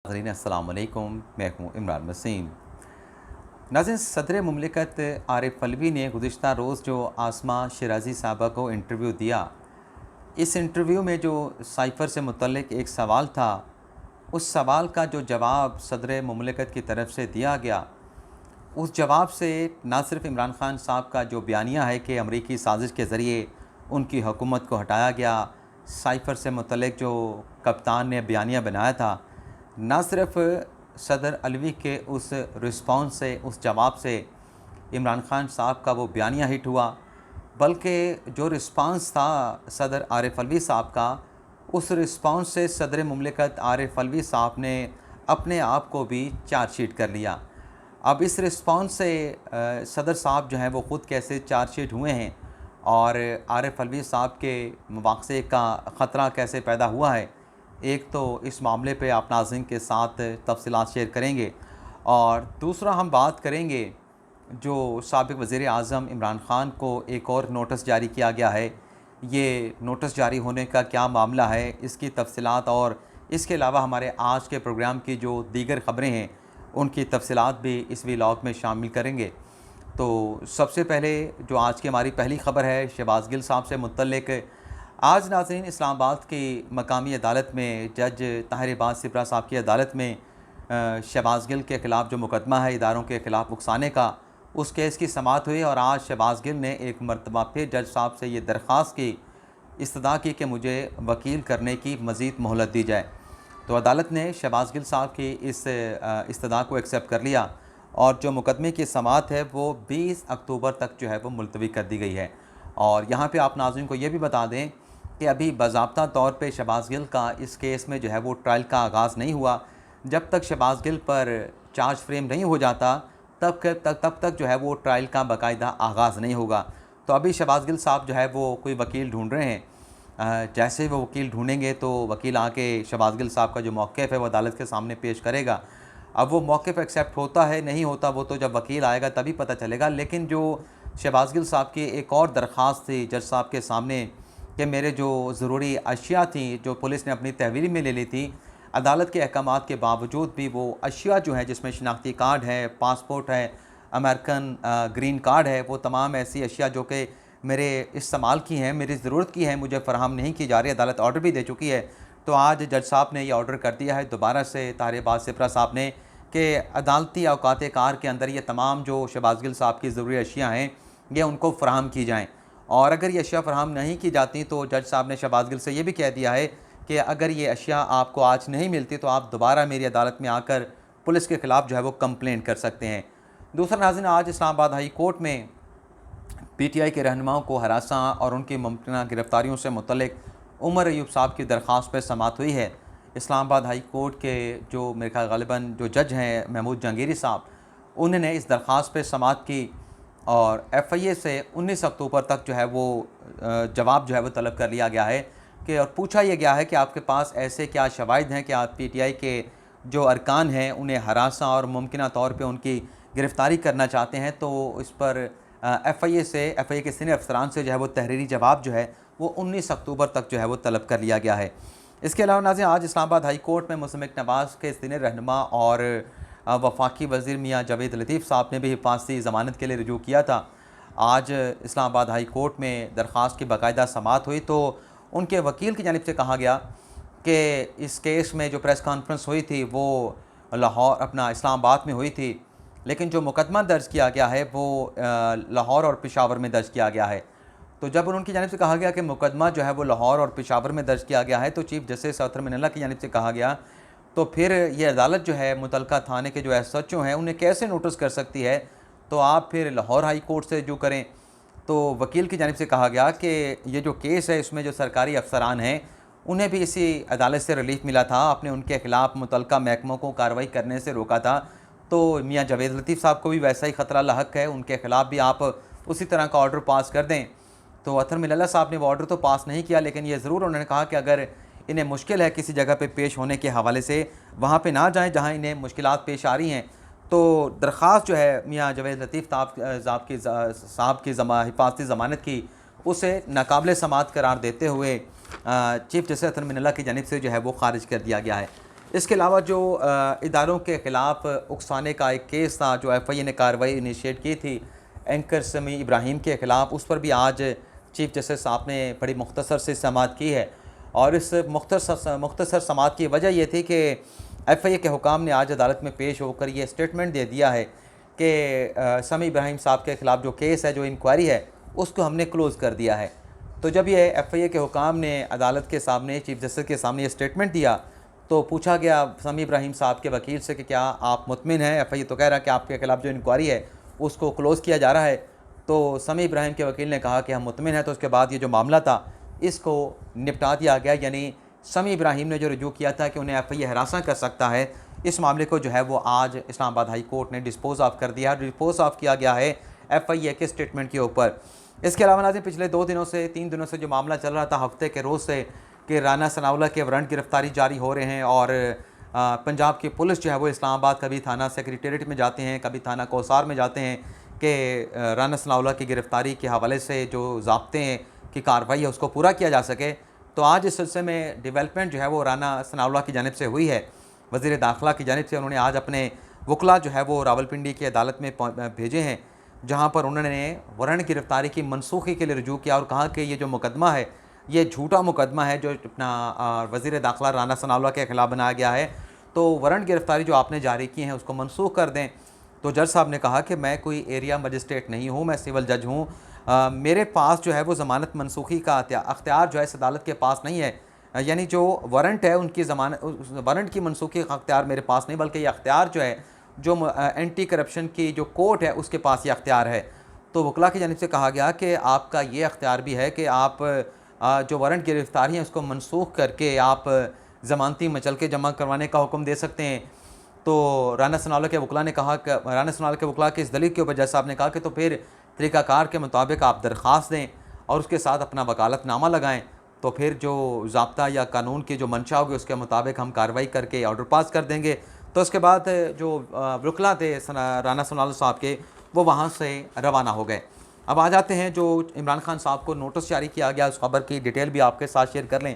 नाज़रीन अस्सलाम वालेकुम, मैं हूँ इमरान वसीम। नाज़रीन, सदर मुमलिकत आरिफ अलवी ने गुज़िश्ता रोज़ जो आसमा शिराज़ी साहबा को इंटरव्यू दिया, इस इंटरव्यू में जो साइफ़र से मुतल्लिक़ एक सवाल था, उस सवाल का जो जवाब सदर मुमलिकत की तरफ से दिया गया, उस जवाब से ना सिर्फ इमरान ख़ान साहब का जो बयानिया है कि अमरीकी साजिश के ज़रिए उनकी हुकूमत को हटाया गया, साइफ़र से मुतल्लिक़ जो कप्तान ने बयानिया बनाया था, ना सिर्फ सदर अलवी के उस रिस्पॉन्स से, उस जवाब से इमरान ख़ान साहब का वो बयानिया हिट हुआ, बल्कि जो रिस्पॉन्स था सदर आरिफ अलवी साहब का, उस रिस्पॉन्स से सदर मुमलिकत आरिफ अलवी साहब ने अपने आप को भी चार्जशीट कर लिया। अब इस रिस्पॉन्स से सदर साहब जो हैं वो ख़ुद कैसे चार्जशीट हुए हैं और आरिफ अलवी साहब के मुवाख़ज़े का ख़तरा कैसे पैदा हुआ है, एक तो इस मामले पे आप नाज़रीन के साथ तफ़सीलात शेयर करेंगे और दूसरा हम बात करेंगे जो साबिक़ वज़ीर आज़म इमरान ख़ान को एक और नोटिस जारी किया गया है। ये नोटिस जारी होने का क्या मामला है, इसकी तफ़सीलात और इसके अलावा हमारे आज के प्रोग्राम की जो दीगर ख़बरें हैं, उनकी तफ़सीलात भी इस व्लॉग में शामिल करेंगे। तो सबसे पहले जो आज की हमारी पहली ख़बर है शहबाज़ गिल साहब से मुतल्लिक़। आज नाज़रीन इस्लामाबाद की मकामी अदालत में जज ताहिर इबाद सिपरा साहब की अदालत में शहबाज़ गिल के ख़िलाफ़ जो मुकदमा है इदारों के ख़िलाफ़ उकसाने का, उस केस की समाअत हुई और आज शहबाज़ गिल ने एक मरतबा फिर जज साहब से ये दरख्वास्त की, इस्तदा की कि मुझे वकील करने की मज़ीद मोहलत दी जाए। तो अदालत ने शहबाज़ गिल साहब की इस इस्तदा को एक्सेप्ट कर लिया और जो मुकदमे की समाअत है वो 20 अक्टूबर तक जो है वो मुलतवी कर दी गई है। और यहाँ पे आप नाज़रीन को ये भी बता दें कि अभी बाज़ाब्ता तौर पे शहबाज़ गिल का इस केस में जो है वो ट्रायल का आगाज़ नहीं हुआ। जब तक शहबाज़ गिल पर चार्ज फ्रेम नहीं हो जाता तब तक जो है वो ट्रायल का बाकायदा आगाज़ नहीं होगा। तो अभी शहबाज़ गिल साहब जो है वो कोई वकील ढूँढ रहे हैं। जैसे वो वकील ढूँढेंगे तो वकील आके शहबाज़ गिल साहब का जो मौक़िफ़ है वो अदालत के सामने पेश करेगा। अब वो मौक़िफ़ एक्सेप्ट होता है नहीं होता वो तो जब वकील आएगा तभी पता चलेगा। लेकिन जो शहबाज़ गिल साहब की एक और दरख्वास्त थी जज साहब के सामने कि मेरे जो ज़रूरी अशिया थी जो पुलिस ने अपनी तहवील में ले ली थी, अदालत के अहकामात के बावजूद भी वो अशिया जो हैं जिसमें शनाख्ती कार्ड है, पासपोर्ट है, अमेरिकन ग्रीन कार्ड है, वो तमाम ऐसी अशिया जो कि मेरे इस्तेमाल की हैं, मेरी ज़रूरत की हैं, मुझे फ़राहम नहीं की जा रही। अदालत ऑर्डर भी दे चुकी है। तो आज जज साहब ने ये ऑर्डर कर दिया है दोबारा से ताहिर इबाद सिपरा साहब ने कि अदालती औकात कार के अंदर ये तमाम जो शहबाज़ गिल साहब की ज़रूरी अशिया हैं, ये उनको फ़राहम की जाएँ। और अगर ये अशिया फ़राहम नहीं की जाती तो जज साहब ने शहबाज़ गिल से ये भी कह दिया है कि अगर ये अशिया आपको आज नहीं मिलती तो आप दोबारा मेरी अदालत में आकर पुलिस के ख़िलाफ़ जो है वो कंप्लेंट कर सकते हैं। दूसरा नाज़रीन, आज इस्लामाबाद हाई कोर्ट में पीटीआई के रहनुमाओं को हरासा और उनकी मुमकिना गिरफ़्तारियों से मुतल्लिक़ उमर अयूब साहब की दरख्वास्त पर समाअत हुई है। इस्लामाबाद हाई कोर्ट के जो मेरे ख़्याल ग़ालिबन जो जज हैं महमूद जहांगीरी साहब, उन्होंने इस दरख्वास्त पर समाअत की और एफआईए से 19 अक्टूबर तक जो है वो जवाब जो है वो तलब कर लिया गया है कि और पूछा यह गया है कि आपके पास ऐसे क्या शवाहिद हैं कि आप पीटीआई के जो अरकान हैं उन्हें हरासा और मुमकिना तौर पे उनकी गिरफ़्तारी करना चाहते हैं। तो इस पर एफआईए के सीनियर अफसरान से जो है वो तहरीरी जवाब जो है वो 19 अक्टूबर तक जो है वो तलब कर लिया गया है। इसके अलावा नाज़रीन, आज इस्लामाबाद हाई कोर्ट में मुस्लिम लीग नवाज़ के सीनियर रहनुमा और वफाकी वज़ीर मियाँ जावेद लतीफ़ साहब ने भी हिफाजती ज़मानत के लिए रुजू किया था। आज इस्लामाबाद हाई कोर्ट में दरख्वास्त की बाकायदा समाअत हुई तो उनके वकील की जानिब से कहा गया कि इस केस में जो प्रेस कॉन्फ्रेंस हुई थी वो लाहौर अपना इस्लामाबाद में हुई थी, लेकिन जो मुकदमा दर्ज किया गया है वो लाहौर और पेशावर में दर्ज किया गया है। तो जब उनकी जानिब से कहा गया कि मुकदमा जो है वो लाहौर और पेशावर में दर्ज किया गया है तो चीफ़ जस्टिस अतर मिनल्ला की जानिब से कहा गया तो फिर ये अदालत जो है मुतलका थाने के जो एसएचओ हैं उन्हें कैसे नोटिस कर सकती है, तो आप फिर लाहौर हाई कोर्ट से जो करें। तो वकील की जानिब से कहा गया कि ये जो केस है इसमें जो सरकारी अफसरान हैं उन्हें भी इसी अदालत से रिलीफ मिला था, आपने उनके ख़िलाफ़ मुतलका महकमों को कार्रवाई करने से रोका था। तो मियाँ जावेद लतीफ़ साहब को भी वैसा ही ख़तरा लाहक है, उनके ख़िलाफ़ भी आप उसी तरह का ऑर्डर पास कर दें। तो अतर मिनल्ला साहब ने वो ऑर्डर तो पास नहीं किया, लेकिन ये ज़रूर उन्होंने कहा कि अगर इन्हें मुश्किल है किसी जगह पे पेश होने के हवाले से, वहाँ पे ना जाएँ जहाँ इन्हें मुश्किलात पेश आ रही हैं। तो दरख्वास्त जो है मियाँ जावेद लतीफ़ साहब की हिफाजती ज़मानत की, उसे नाकाबिल समाअत करार देते हुए चीफ़ जस्टिस अतर मिनल्ला की जानिब से जो है वो ख़ारिज कर दिया गया है। इसके अलावा जो इदारों के ख़िलाफ़ उकसाने का एक केस था, जो एफआईए ने कार्रवाई इनिशिएट की थी एंकर समी इब्राहिम के ख़िलाफ़, उस पर भी आज चीफ जस्टिस साहब ने बड़ी मुख्तसर से समाअत की है। और इस मुख्तसर समाअत की वजह यह थी कि एफआईए के हुकाम ने आज अदालत में पेश होकर ये स्टेटमेंट दे दिया है कि समी इब्राहिम साहब के ख़िलाफ़ जो केस है, जो इंक्वायरी है, उसको हमने क्लोज़ कर दिया है। तो जब ये एफआईए के हुकाम ने अदालत के सामने, चीफ जस्टिस के सामने ये स्टेटमेंट दिया, तो पूछा गया समी इब्राहिम साहब के वकील से कि क्या आप मुतमिन हैं? एफआईए तो कह रहा है कि आपके ख़िलाफ़ जो इंक्वायरी है उसको क्लोज़ किया जा रहा है। तो समी इब्राहिम के वकील ने कहा कि हम मुतमिन हैं। तो उसके बाद ये जो मामला था इसको निपटा दिया गया, यानी समी इब्राहिम ने जो रुजू किया था कि उन्हें एफआईए हरासा कर सकता है, इस मामले को जो है वो आज इस्लामाबाद हाई कोर्ट ने डिस्पोज ऑफ कर दिया। डिस्पोज ऑफ किया गया है एफआईए के स्टेटमेंट के ऊपर। इसके अलावा नाज़रीन, पिछले 3 दिनों से जो मामला चल रहा था हफ्ते के रोज़ से कि राना सनाउल्लाह के वारंट गिरफ्तारी जारी हो रहे हैं और पंजाब की पुलिस जो है वो इस्लामाबाद कभी थाना सेक्रेटेरिएट में जाते हैं, कभी थाना कौसार में जाते हैं कि राना सनाउल्लाह की गिरफ्तारी के हवाले से जो ज़ाब्ते हैं की कार्रवाई है उसको पूरा किया जा सके। तो आज इस सिलसिले में डेवलपमेंट जो है वो राना सनाउल्लाह की जानिब से हुई है। वज़ीर दाखिला की जानिब से उन्होंने आज अपने वकला जो है वो रावलपिंडी की अदालत में भेजे हैं, जहाँ पर उन्होंने वारंट गिरफ्तारी की मनसूखी के लिए रुजू किया और कहा कि ये जो मुकदमा है ये झूठा मुकदमा है जो अपना वज़ीर दाखिला राना सनाउल्लाह के ख़िलाफ़ बनाया गया है। तो वारंट गिरफ्तारी जो आपने जारी की है उसको मनसूख कर दें। तो जज साहब ने कहा कि मैं कोई एरिया मजिस्ट्रेट नहीं हूँ, मैं सिविल जज हूँ। मेरे पास जो है वो ज़मानत मनसूखी का अख्तियार जो है इस अदालत के पास नहीं है। यानी जो वारंट है उनकी ज़मानत, वारंट की मनसूखी का अख्तियार मेरे पास नहीं, बल्कि ये अख्तियार जो है जो एंटी करप्शन की जो कोर्ट है उसके पास ये अख्तियार है। तो वकला की जानिब से कहा गया कि आपका ये अख्तियार भी है कि आप जो वारंट गिरफ्तारी है उसको मनसूख करके आप ज़मानती मचल के जमा करवाने का हुक्म दे सकते हैं। तो राना सनाउल्लाह के वकला ने कहा कि राना सनाउल्लाह के वकला के इस दलील के ऊपर जज साहब ने कहा कि तो फिर तरीक़ाकार के मुताबिक आप दरख्वास्त दें और उसके साथ अपना वकालतनामा लगाएँ, तो फिर जो ज़ाब्ता या कानून की जो मंशा होगी उसके मुताबिक हम कार्रवाई करके ऑर्डर पास कर देंगे। तो उसके बाद जो वकला थे राना सनाउल्लाह साहब के, वो वहाँ से रवाना हो गए। अब आ जाते हैं जो इमरान खान साहब को नोटिस जारी किया गया, उस खबर की डिटेल भी आपके साथ शेयर कर लें।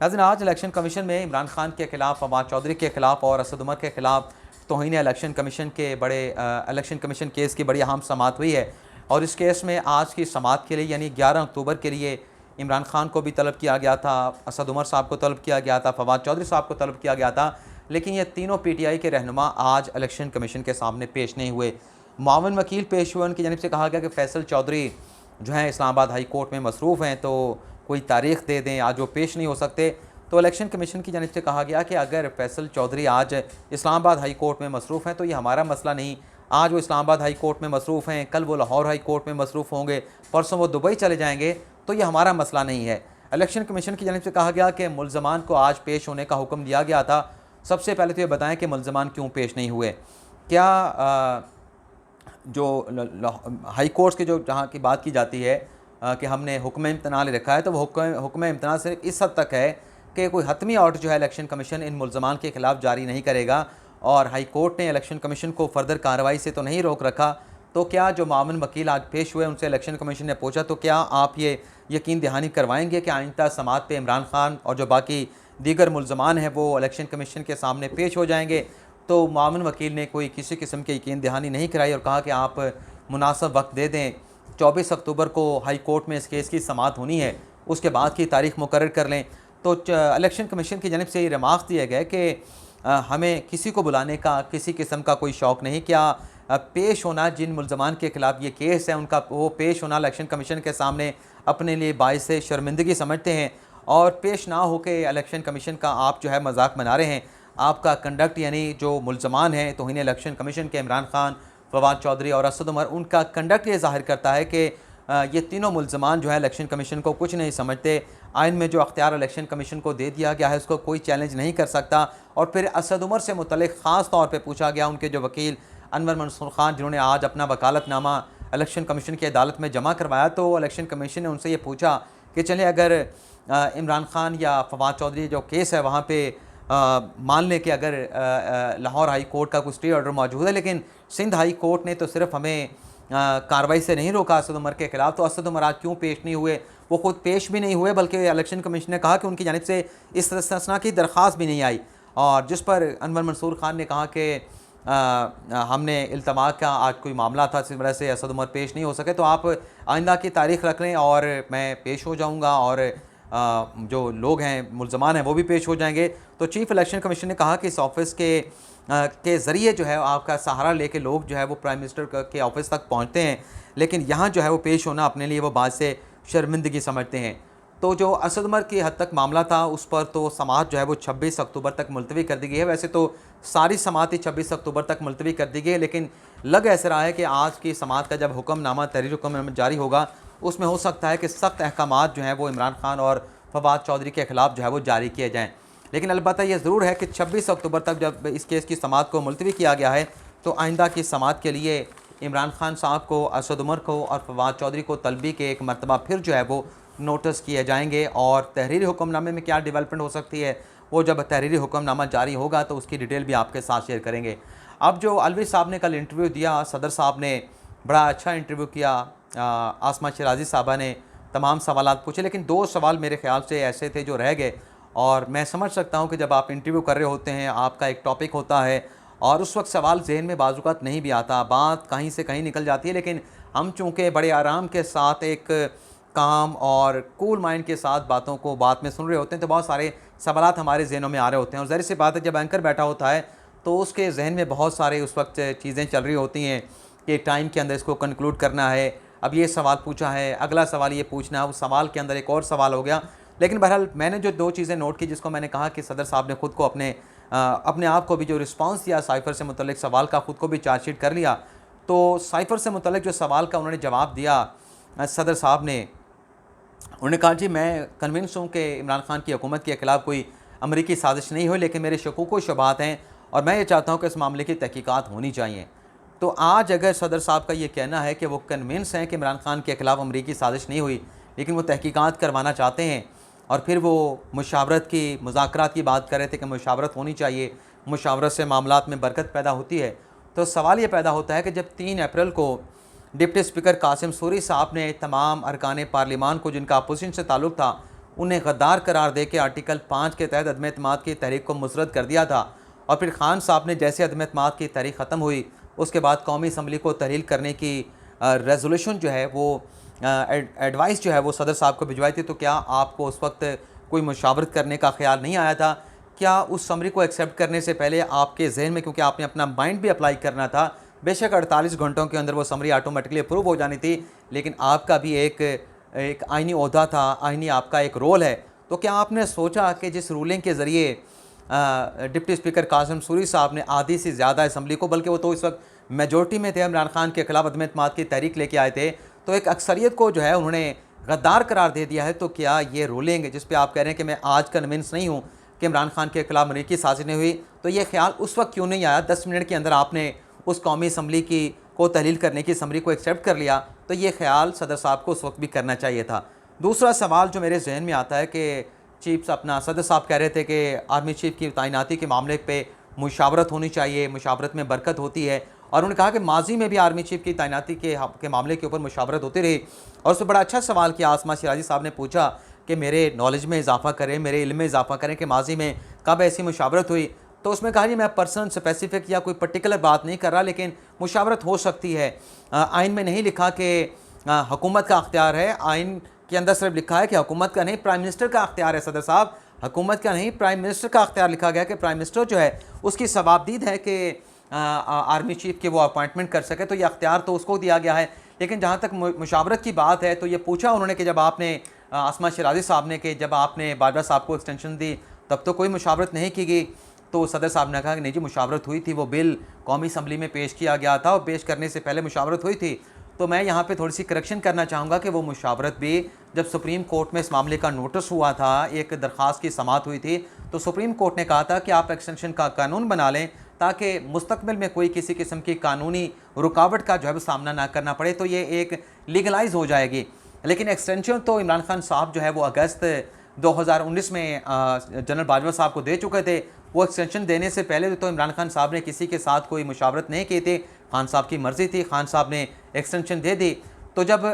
नाज़रीन, आज इलेक्शन कमीशन में इमरान खान के ख़िलाफ़, फवाद चौधरी के ख़िलाफ़ और असद उमर के ख़िलाफ़ तौहीन इलेक्शन कमीशन के इलेक्शन कमीशन केस की बड़ी अहम समाअत हुई है। और इस केस में आज की समाअत के लिए यानी 11 अक्टूबर के लिए इमरान खान को भी तलब किया गया था, असद उमर साहब को तलब किया गया था, फवाद चौधरी साहब को तलब किया गया था, लेकिन ये तीनों पीटीआई के रहनुमा आज इलेक्शन कमीशन के सामने पेश नहीं हुए। मावन वकील पेश हुए, उनकी जानिब से कहा गया कि फैसल चौधरी जो हैं इस्लामाबाद हाई कोर्ट में मसरूफ़ हैं, तो कोई तारीख़ दे दें, आज वो पेश नहीं हो सकते। तो इलेक्शन कमीशन की जानिब से कहा गया कि अगर फैसल चौधरी आज इस्लामाबाद हाई कोर्ट में मसरूफ़ हैं तो ये हमारा मसला नहीं। आज वो इस्लामाबाद हाई कोर्ट में मसरूफ़ हैं, कल वो लाहौर हाई कोर्ट में मसरूफ़ होंगे, परसों वो दुबई चले जाएंगे, तो ये हमारा मसला नहीं है। इलेक्शन कमीशन की जानिब से कहा गया कि मुल्ज़मान को आज पेश होने का हुक्म दिया गया था। सबसे पहले तो ये बताएं कि मुल्ज़मान क्यों पेश नहीं हुए। क्या जो हाई कोर्ट्स के जो जहाँ की बात की जाती है कि हमने हुक्म इम्तना ले रखा है, तो वो हुक्म इम्तना सिर्फ इस हद तक है कि कोई हतमी ऑर्डर जो है इलेक्शन कमीशन इन मुल्ज़मान के ख़िलाफ़ जारी नहीं करेगा। और हाई कोर्ट ने इलेक्शन कमीशन को फर्दर कार्रवाई से तो नहीं रोक रखा। तो क्या जो मामून वकील आज पेश हुए उनसे इलेक्शन कमीशन ने पूछा, तो क्या आप ये यकीन दहानी करवाएंगे कि आइंदा समाअत पे इमरान खान और जो बाकी दीगर मुल्ज़मान हैं वो इलेक्शन कमीशन के सामने पेश हो जाएंगे? तो मामून वकील ने कोई किसी किस्म की यकीन दहानी नहीं कराई और कहा कि आप मुनासिब वक्त दे दें, 24 अक्टूबर को हाई कोर्ट में इस केस की समाअत होनी है, उसके बाद की तारीख मुकर्रर कर लें। तो इलेक्शन कमीशन की जानिब से ये रिमार्क्स दिए गए कि हमें किसी को बुलाने का किसी किस्म का कोई शौक़ नहीं। क्या पेश होना जिन मुल्ज़मान के ख़िलाफ़ ये केस है उनका वो पेश होना इलेक्शन कमीशन के सामने अपने लिए बाइस शर्मिंदगी समझते हैं, और पेश ना हो के इलेक्शन कमीशन का आप जो है मजाक बना रहे हैं। आपका कंडक्ट यानी जो मुल्ज़मान हैं तौहीन इलेक्शन कमीशन के इमरान खान, फवाद चौधरी और असद उमर, उनका कंडक्ट ये ज़ाहिर करता है कि ये तीनों मुल्ज़मान जो है इलेक्शन कमीशन को कुछ नहीं समझते। आइन में जो अख्तियार इलेक्शन कमीशन को दे दिया गया है उसको कोई चैलेंज नहीं कर सकता। और फिर असद उमर से मुतल्लिक़ ख़ास तौर पर पूछा गया, उनके जो वकील अनवर मंसूर खान जिन्होंने आज अपना वकालतनामा इलेक्शन कमीशन की अदालत में जमा करवाया, तो इलेक्शन कमीशन ने उनसे ये पूछा कि चलें अगर इमरान खान या फवाद चौधरी जो केस है वहाँ पर मान लें कि अगर लाहौर हाई कोर्ट का कुछ स्टे ऑर्डर मौजूद है, लेकिन सिंध हाई कोर्ट ने तो सिर्फ हमें कार्रवाई से नहीं रोका असद उमर के ख़िलाफ़, तो असद उमर आज क्यों पेश नहीं हुए? वो खुद पेश भी नहीं हुए, बल्कि इलेक्शन कमीशन ने कहा कि उनकी जानिब से इस इस्तिस्ना की दरख्वास्त भी नहीं आई। और जिस पर अनवर मंसूर खान ने कहा कि हमने इल्तमा का आज कोई मामला था, इस वजह से असद उमर पेश नहीं हो सके, तो आप आइंदा की तारीख़ रख लें और मैं पेश हो जाऊँगा और जो लोग हैं मुल्ज़मान हैं वो भी पेश हो जाएंगे। तो चीफ़ इलेक्शन कमीशन ने कहा कि इस ऑफ़िस के ज़रिए जो है आपका सहारा लेके लोग जो है वो प्राइम मिनिस्टर के ऑफ़िस तक पहुँचते हैं, लेकिन यहाँ जो है वो पेश होना अपने लिए वो बात से शर्मिंदगी समझते हैं। तो जो असद उमर की हद तक मामला था उस पर तो समाअत जो है वो 26 अक्टूबर तक मुलतवी कर दी गई है। वैसे तो सारी समाअत ही 26 अक्टूबर तक मुलतवी कर दी गई है, लेकिन लग ऐसा रहा है कि आज की समाअत का जब हुक्मनामा तहरीर हुक्मनामा जारी होगा उसमें हो सकता है कि सख्त अहकामात जो हैं वो इमरान खान और फवाद चौधरी के ख़िलाफ़ जो है वो जारी किए जाएँ। लेकिन अलबत्ता ये ज़रूर है कि 26 अक्टूबर तक जब इस केस की समाअत को मुलतवी किया गया है तो आइंदा की समाअत के लिए इमरान खान साहब को, असद उमर को और फवाद चौधरी को तलबी के एक मरतबा फिर जो है वो नोटिस किए जाएंगे और तहरीरी हुक्मनामे में क्या डेवलपमेंट हो सकती है वो जब तहरीरी हुक्मनामा जारी होगा तो उसकी डिटेल भी आपके साथ शेयर करेंगे। अब जो अलवी साहब ने कल इंटरव्यू दिया, सदर साहब ने बड़ा अच्छा इंटरव्यू किया। आसमा शिराजी साहबा ने तमाम सवालात पूछे, लेकिन 2 सवाल मेरे ख्याल से ऐसे थे जो रह गए। और मैं समझ सकता हूँ कि जब आप इंटरव्यू कर रहे होते हैं, आपका एक टॉपिक होता है और उस वक्त सवाल जहन में बाज़-औक़ात नहीं भी आता, बात कहीं से कहीं निकल जाती है, लेकिन हम चूँकि बड़े आराम के साथ एक काम और कूल माइंड के साथ बात में सुन रहे होते हैं तो बहुत सारे सवालात हमारे ज़हनों में आ रहे होते हैं। और ज़ाहिर सी बात है जब एंकर बैठा होता है तो उसके जहन में बहुत सारे उस वक्त चीज़ें चल रही होती हैं कि टाइम के अंदर इसको कंक्लूड करना है, अब ये सवाल पूछा है, अगला सवाल ये पूछना है, उस सवाल के अंदर एक और सवाल हो गया। लेकिन बहरहाल मैंने जो 2 चीज़ें नोट की, जिसको मैंने कहा कि सदर साहब ने ख़ुद को अपने आप को भी जो रिस्पांस दिया साइफ़र से मुतल्लिक सवाल का, ख़ुद को भी चार्जशीट कर लिया। तो साइफ़र से मुतल्लिक जो सवाल का उन्होंने जवाब दिया सदर साहब ने, उन्होंने कहा जी मैं कन्विंस हूँ कि इमरान खान की हुकूमत के खिलाफ़ कोई अमरीकी साजिश नहीं हुई, लेकिन मेरे शकूक व शुबहात हैं और मैं ये चाहता हूँ कि इस मामले की तहकीकात होनी चाहिए। तो आज अगर सदर साहब का ये कहना है कि वो कन्विंस हैं कि इमरान खान के खिलाफ़ अमरीकी साजिश नहीं हुई, लेकिन वो तहकीकात करवाना चाहते हैं और फिर वो मुशावरत की, मुज़ाकरात की बात कर रहे थे कि मुशावरत होनी चाहिए, मुशावरत से मामलात में बरकत पैदा होती है। तो सवाल ये पैदा होता है कि जब 3 अप्रैल को डिप्टी स्पीकर कासिम सूरी साहब ने तमाम अरकान पार्लिमान को जिनका अपोजिशन से ताल्लुक़ था उन्हें गद्दार करार दे के आर्टिकल 5 के तहत अदम एतमाद की तहरीक को मुस्तरद कर दिया था, और फिर खान साहब ने जैसे अदम एतमाद की तहरीक ख़त्म हुई उसके बाद कौमी असम्बली को तहलील करने की रेजोल्यूशन जो है वो एडवाइस जो है वो सदर साहब को भिजवाई थी। तो क्या आपको उस वक्त कोई मुशावरत करने का ख्याल नहीं आया था? क्या उस समरी को एक्सेप्ट करने से पहले आपके जहन में, क्योंकि आपने अपना माइंड भी अप्लाई करना था, बेशक 48 घंटों के अंदर वो समरी ऑटोमेटिकली अप्रूव हो जानी थी, लेकिन आपका भी एक आइनी ओहदा था, आइनी आपका एक रोल है। तो क्या आपने सोचा कि जिस रूलिंग के ज़रिए डिप्टी स्पीकर कासिम सूरी साहब ने आधी से ज़्यादा असम्बली को, बल्कि वो तो इस वक्त मेजॉरिटी में थे, इमरान खान के खिलाफ अदम एतमाद की तहरीक लेके आए थे, तो एक अक्सरियत को जो है उन्होंने गद्दार करार दे दिया है। तो क्या ये रूलिंग जिस पे आप कह रहे हैं कि मैं आज कन्विंस नहीं हूँ कि इमरान खान के खिलाफ अमरीकी साजिश नहीं हुई, तो ये ख्याल उस वक्त क्यों नहीं आया? 10 मिनट के अंदर आपने उस कौमी असम्बली को तहलील करने की समरी को एक्सेप्ट कर लिया, तो ये ख्याल सदर साहब को उस वक्त भी करना चाहिए था। दूसरा सवाल जो मेरे जहन में आता है कि चीफ अपना सदर साहब कह रहे थे कि आर्मी चीफ की तैनाती के मामले पे मुशावरत होनी चाहिए, मुशावरत में बरकत होती है, और उन्होंने कहा कि माजी में भी आर्मी चीफ की तैनाती के मामले के ऊपर मुशावरत होती रही। और उससे बड़ा अच्छा सवाल किया आसमा शिराजी साहब ने पूछा कि मेरे नॉलेज में इजाफा करें, मेरे इल्म में इजाफा करें कि माजी में कब ऐसी मुशावरत हुई। तो उसमें कहा जी मैं पर्सन स्पेसिफिक या कोई पर्टिकुलर बात नहीं कर रहा, लेकिन मुशावरत हो सकती है। आइन में नहीं लिखा कि हुकूमत का अख्तियार है, आइन के अंदर सिर्फ लिखा है कि हुकूमत का नहीं, प्राइम मिनिस्टर का अख्तियार है। सदर साहब, हुकूमत का नहीं, प्राइम मिनिस्टर का अख्तियार लिखा गया कि प्राइम मिनिस्टर जो है उसकी सवाबदीद है कि आर्मी चीफ के वो अपॉइंटमेंट कर सके, तो ये अख्तियार तो उसको दिया गया है। लेकिन जहाँ तक मुशावरत की बात है तो ये पूछा उन्होंने कि जब आपने आसमा शिराजी साहब ने कि जब आपने बाजवा साहब को एक्सटेंशन दी तब तो कोई मुशावरत नहीं की गई। तो सदर साहब ने कहा कि नहीं जी मुशावरत हुई थी, वो बिल कौमी असम्बली में पेश किया गया था और पेश करने से पहले मुशावरत हुई थी। तो मैं यहाँ पे थोड़ी सी करेक्शन करना चाहूँगा कि वो मुशावरत भी जब सुप्रीम कोर्ट में इस मामले का नोटिस हुआ था, एक दरख्वास्त की समाअत हुई थी, तो सुप्रीम कोर्ट ने कहा था कि आप एक्सटेंशन का कानून बना लें ताकि मुस्तकबिल में कोई किसी किस्म की कानूनी रुकावट का जो है सामना ना करना पड़े, तो ये एक लीगलाइज हो जाएगी। लेकिन एक्सटेंशन तो इमरान खान साहब जो है वो अगस्त 2019 में जनरल बाजवा साहब को दे चुके थे। वो एक्सटेंशन देने से पहले तो इमरान खान साहब ने किसी के साथ कोई मुशावरत नहीं की थी, खान साहब की मर्ज़ी थी, खान साहब ने एक्सटेंशन दे दी। तो जब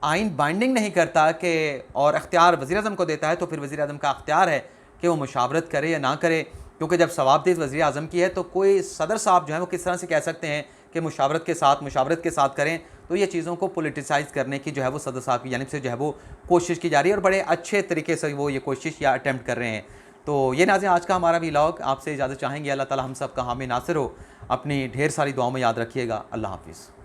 आइन बाइंडिंग नहीं करता कि और अख्तियार वज़ीर-ए-आज़म को देता है, तो फिर वज़ीर-ए-आज़म का अख्तियार है कि वो मुशावरत करे या ना करे। क्योंकि जब सवाबदीद वज़ीर आज़म की है तो कोई सदर साहब जो हैं वो किस तरह से कह सकते हैं कि मुशावरत के साथ करें। तो ये चीज़ों को पॉलिटिसाइज़ करने की जो है वो सदर साहब की जानिब से जो है वो कोशिश की जा रही है और बड़े अच्छे तरीके से वो ये कोशिश या अटैम्प्ट कर रहे हैं। तो ये नाज़रीन आज का हमारा व्लॉग, आपसे इजाज़त चाहेंगे। अल्लाह ताला हम सब का हामी नासिर हो। अपनी ढेर सारी दुआओं में याद रखिएगा। अल्लाह हाफ़िज़।